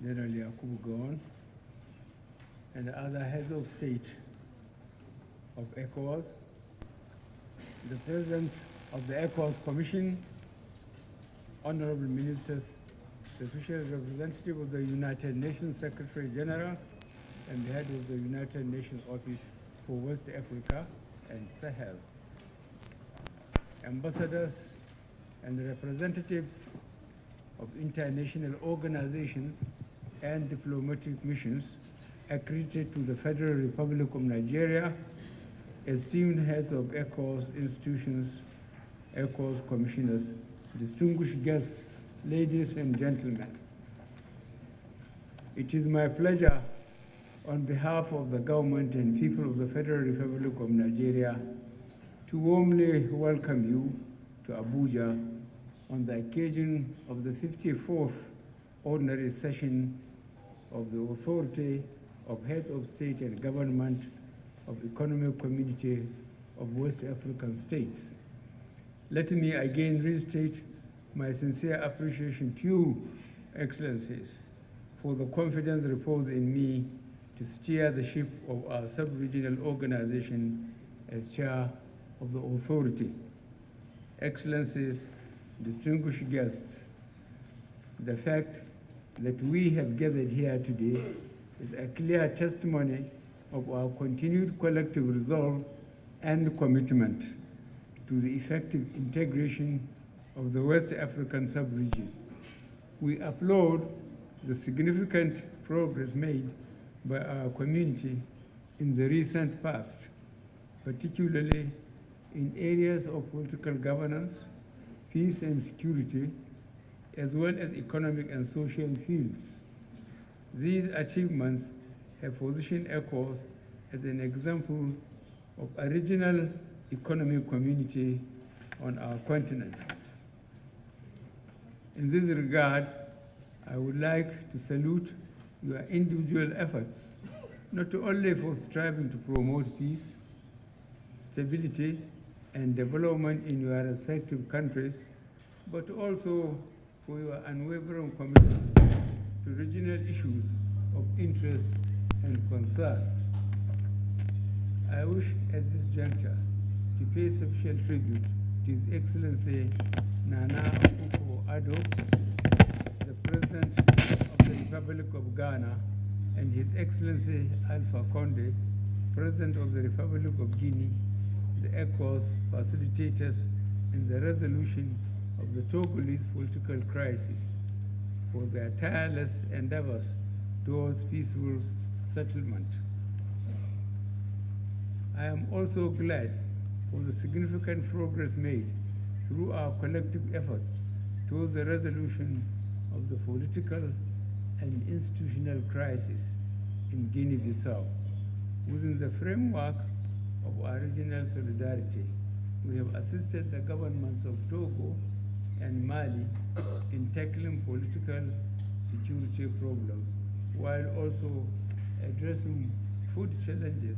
General Yakubu Gowon, and the other heads of state of ECOWAS, the President of the ECOWAS Commission, honorable ministers, the official representative of the United Nations Secretary General, and the head of the United Nations Office for West Africa and Sahel, ambassadors and representatives of international organizations and diplomatic missions accredited to the Federal Republic of Nigeria, esteemed heads of ECOWAS institutions, ECOWAS commissioners, distinguished guests, ladies and gentlemen. It is my pleasure on behalf of the government and people of the Federal Republic of Nigeria to warmly welcome you to Abuja on the occasion of the 54th Ordinary Session of the Authority of Heads of State and Government of Economic Community of West African States. Let me again restate my sincere appreciation to you, Excellencies, for the confidence reposed in me to steer the ship of our sub-regional organization as chair of the authority. Excellencies, distinguished guests, the fact that we have gathered here today is a clear testimony of our continued collective resolve and commitment to the effective integration of the West African sub-region. We applaud the significant progress made by our community in the recent past, particularly in areas of political governance, peace and security, as well as economic and social fields. These achievements have positioned ECOWAS as an example of a regional economic community on our continent. In this regard, I would like to salute your individual efforts, not only for striving to promote peace, stability, and development in your respective countries, but also for your unwavering commitment to regional issues of interest and concern. I wish at this juncture to pay special tribute to His Excellency Nana Akufo-Addo, the President of the Republic of Ghana, and His Excellency Alpha Conde, President of the Republic of Guinea, the ECOWAS facilitators in the resolution of the Togolese political crisis, for their tireless endeavors towards peaceful settlement. I am also glad for the significant progress made through our collective efforts towards the resolution of the political and institutional crisis in Guinea-Bissau. Within the framework of our regional solidarity, we have assisted the governments of Togo and Mali in tackling political security problems, while also addressing food challenges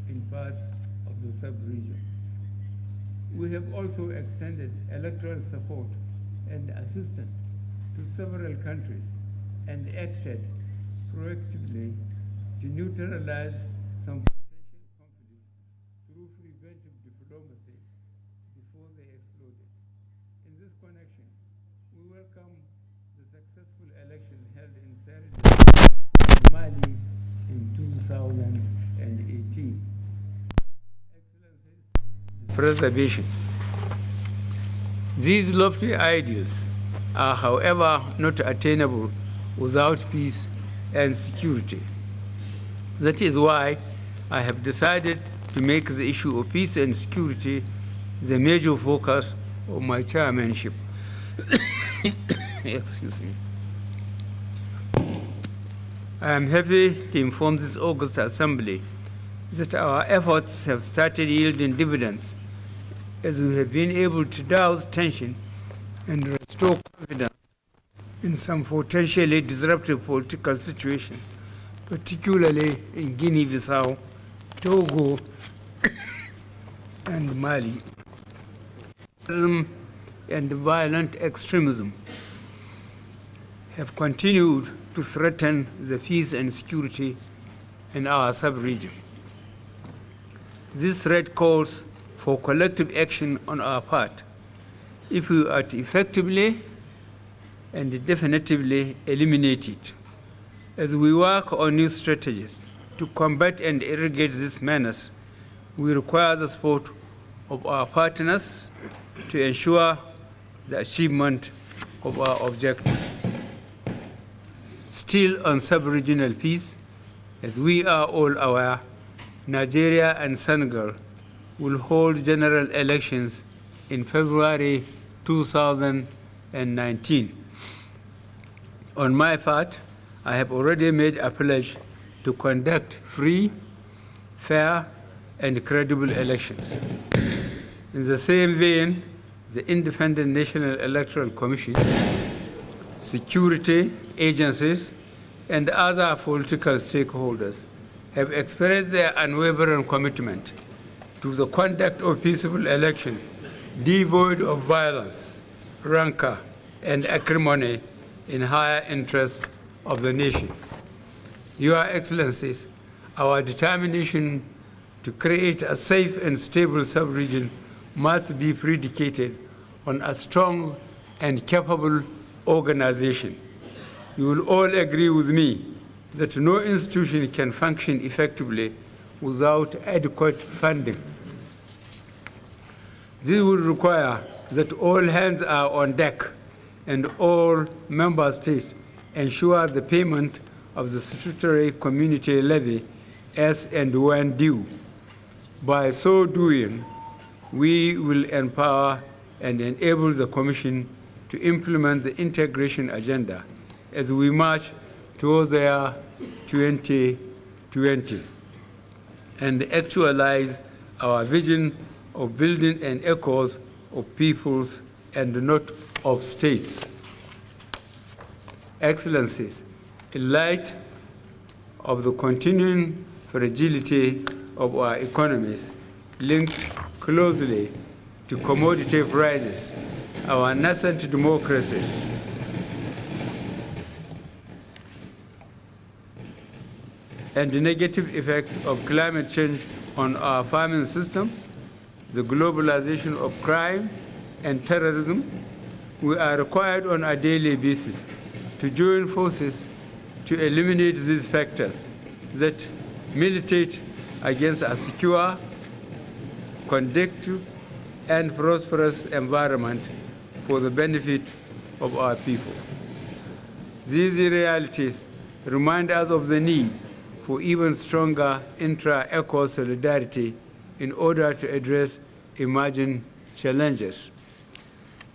in parts of the sub-region. We have also extended electoral support and assistance to several countries and acted proactively to neutralize some potential conflicts through preventive diplomacy before they exploded. In this connection, we welcome the successful election held in Sierra Leone, Mali in 2018. Excellencies, preservation. These lofty ideals are, however, not attainable without peace and security. That is why I have decided to make the issue of peace and security the major focus of my chairmanship. Excuse me. I am happy to inform this August Assembly that our efforts have started yielding dividends, as we have been able to douse tension and restore confidence in some potentially disruptive political situations, particularly in Guinea-Bissau, Togo, and Mali. And violent extremism have continued to threaten the peace and security in our sub-region. This threat calls for collective action on our part if we are to effectively and definitively eliminate it. As we work on new strategies to combat and irrigate this menace, we require the support of our partners to ensure the achievement of our objectives. Still on sub-regional peace, as we are all aware, Nigeria and Senegal will hold general elections in February 2019. On my part, I have already made a pledge to conduct free, fair, and credible elections. In the same vein, the Independent National Electoral Commission, security agencies, and other political stakeholders have expressed their unwavering commitment to the conduct of peaceful elections devoid of violence, rancor, and acrimony in higher interest of the nation. Your Excellencies, our determination to create a safe and stable sub-region must be predicated on a strong and capable organization. You will all agree with me that no institution can function effectively without adequate funding. This will require that all hands are on deck and all member states ensure the payment of the statutory community levy as and when due. By so doing, we will empower and enable the Commission to implement the integration agenda as we march toward their 2020 and actualize our vision of building an ECOWAS of peoples and not of states. Excellencies, in light of the continuing fragility of our economies linked closely to commodity prices, our nascent democracies, and the negative effects of climate change on our farming systems, the globalization of crime and terrorism, we are required on a daily basis to join forces to eliminate these factors that militate against a secure, conducive, and prosperous environment for the benefit of our people. These realities remind us of the need for even stronger intra-ECOWAS solidarity in order to address emerging challenges.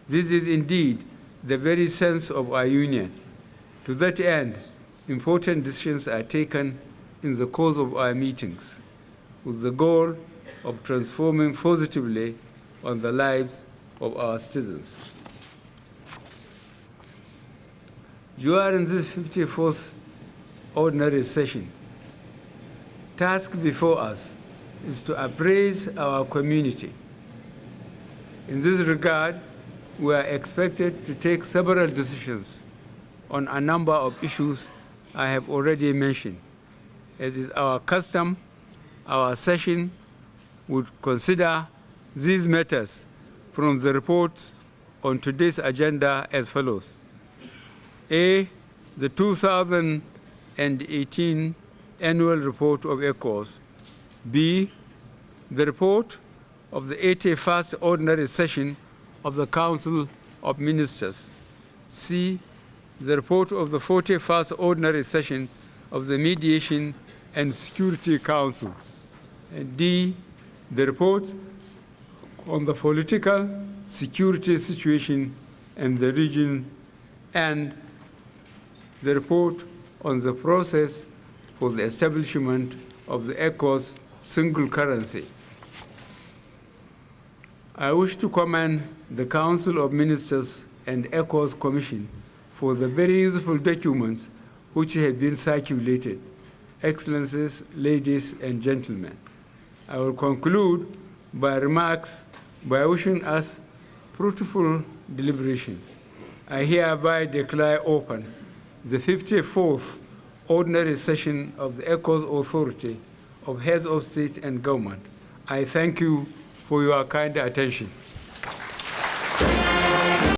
This is indeed the very sense of our union. To that end, important decisions are taken in the course of our meetings with the goal of transforming positively on the lives of our citizens. During this 54th Ordinary Session, task before us is to appraise our community. In this regard, we are expected to take several decisions on a number of issues I have already mentioned. As is our custom, our session would consider these matters from the reports on today's agenda as follows. A, the 2018 Annual Report of ECOWAS. B, the report of the 81st Ordinary Session of the Council of Ministers. C, the report of the 41st Ordinary Session of the Mediation and Security Council. And D, the report on the political security situation in the region, and the report on the process for the establishment of the ECOWAS single currency. I wish to commend the Council of Ministers and ECOWAS Commission for the very useful documents which have been circulated. Excellencies, ladies and gentlemen, I will conclude by remarks by wishing us fruitful deliberations. I hereby declare open the 54th Ordinary Session of the ECOWAS Authority of Heads of State and Government. I thank you for your kind attention.